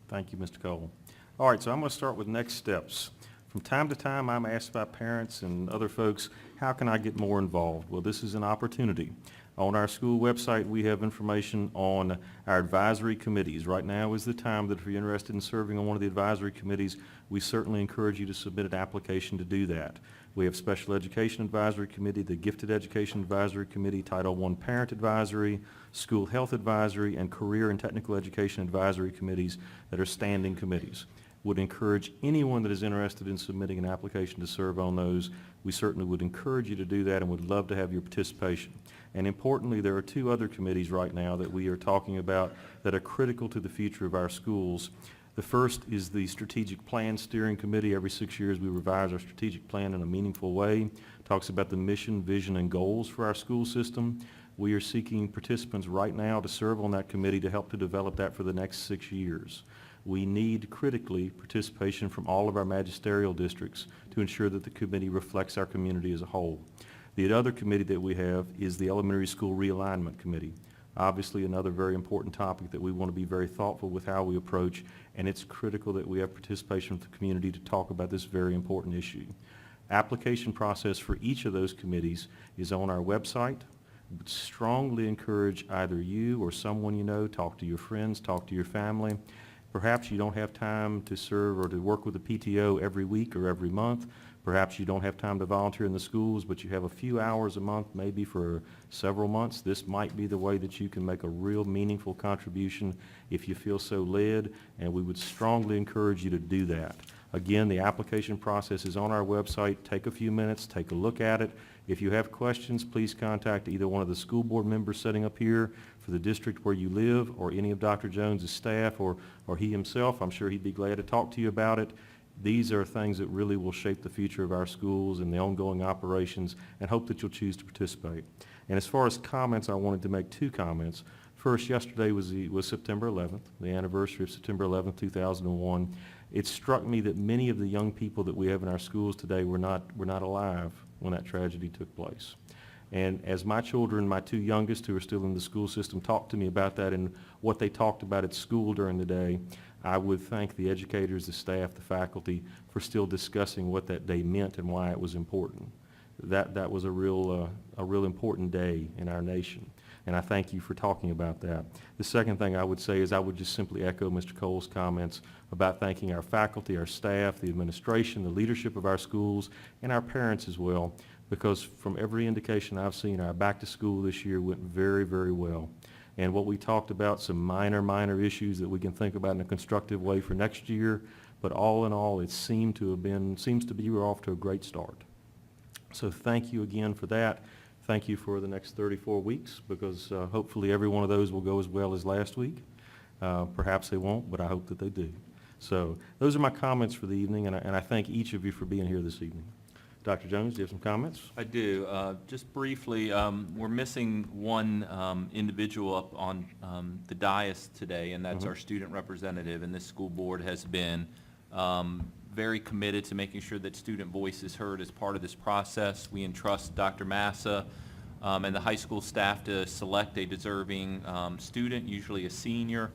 Thank you, Mr. Cole. All right, so I'm going to start with next steps. From time to time, I'm asked by parents and other folks, how can I get more involved? Well, this is an opportunity. On our school website, we have information on our advisory committees. Right now is the time that if you're interested in serving on one of the advisory committees, we certainly encourage you to submit an application to do that. We have Special Education Advisory Committee, the Gifted Education Advisory Committee, Title I Parent Advisory, School Health Advisory, and Career and Technical Education Advisory Committees that are standing committees. Would encourage anyone that is interested in submitting an application to serve on those. We certainly would encourage you to do that and would love to have your participation. And importantly, there are 2 other committees right now that we are talking about that are critical to the future of our schools. The first is the Strategic Plan Steering Committee. Every 6 years we revise our strategic plan in a meaningful way. Talks about the mission, vision, and goals for our school system. We are seeking participants right now to serve on that committee to help to develop that for the next 6 years. We need critically participation from all of our magisterial districts to ensure that the committee reflects our community as a whole. The other committee that we have is the Elementary School Realignment Committee. Obviously another very important topic that we want to be very thoughtful with how we approach, and it's critical that we have participation from the community to talk about this very important issue. Application process for each of those committees is on our website. Would strongly encourage either you or someone you know, talk to your friends, talk to your family. Perhaps you don't have time to serve or to work with the PTO every week or every month. Perhaps you don't have time to volunteer in the schools, but you have a few hours a month, maybe for several months. This might be the way that you can make a real meaningful contribution if you feel so led, and we would strongly encourage you to do that. Again, the application process is on our website. Take a few minutes, take a look at it. If you have questions, please contact either one of the school board members sitting up here for the district where you live, or any of Dr. Jones's staff, or he himself. I'm sure he'd be glad to talk to you about it. These are things that really will shape the future of our schools and the ongoing operations, and hope that you'll choose to participate. And as far as comments, I wanted to make two comments. First, yesterday was September 11th, the anniversary of September 11th, 2001. It struck me that many of the young people that we have in our schools today were not alive when that tragedy took place. And as my children, my two youngest who are still in the school system, talked to me about that and what they talked about at school during the day, I would thank the educators, the staff, the faculty for still discussing what that day meant and why it was important. That was a real important day in our nation, and I thank you for talking about that. The second thing I would say is I would just simply echo Mr. Cole's comments about thanking our faculty, our staff, the administration, the leadership of our schools, and our parents as well, because from every indication I've seen, our back to school this year went very, very well. And what we talked about, some minor issues that we can think about in a constructive way for next year, but all in all, it seems to be we're off to a great start. So thank you again for that. Thank you for the next 34 weeks, because hopefully every one of those will go as well as last week. Perhaps they won't, but I hope that they do. So those are my comments for the evening, and I thank each of you for being here this evening. Dr. Jones, do you have some comments? I do. Just briefly, we're missing one individual up on the dais today, and that's our student representative. And this school board has been very committed to making sure that student voice is heard as part of this process. We entrust Dr. Massa and the high school staff to select a deserving student, usually a senior,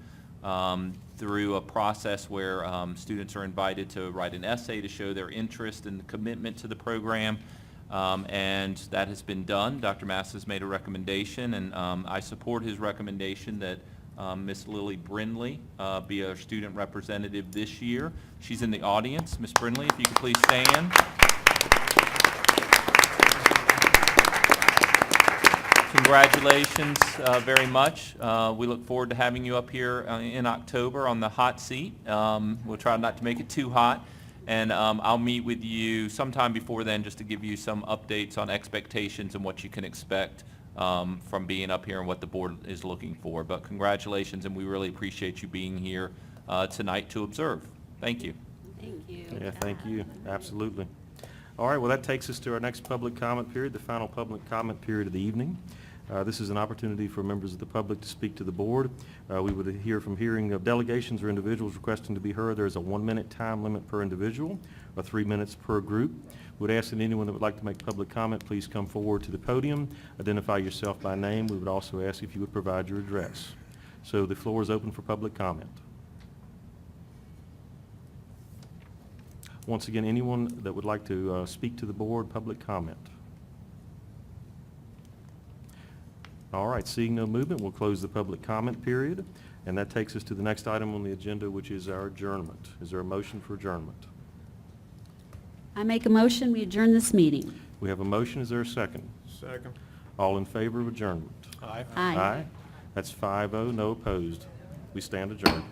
through a process where students are invited to write an essay to show their interest and commitment to the program, and that has been done. Dr. Massa has made a recommendation, and I support his recommendation that Ms. Lily Brindley be our student representative this year. She's in the audience. Ms. Brindley, if you could please stand. Congratulations very much. We look forward to having you up here in October on the hot seat. We'll try not to make it too hot. And I'll meet with you sometime before then just to give you some updates on expectations and what you can expect from being up here and what the board is looking for. But congratulations, and we really appreciate you being here tonight to observe. Thank you. Thank you. Yeah, thank you. Absolutely. All right, well, that takes us to our next public comment period, the final public comment period of the evening. This is an opportunity for members of the public to speak to the board. We would hear from hearing of delegations or individuals requesting to be heard. There is a 1-minute time limit per individual, or 3 minutes per group. Would ask that anyone that would like to make public comment, please come forward to the podium, identify yourself by name. We would also ask if you would provide your address. So the floor is open for public comment. Once again, anyone that would like to speak to the board, public comment. All right, seeing no movement, we'll close the public comment period, and that takes us to the next item on the agenda, which is our adjournment. Is there a motion for adjournment? I make a motion, we adjourn this meeting. We have a motion. Is there a second? Second. All in favor of adjournment? Aye. Aye. That's 5-0, no opposed. We stand adjourned.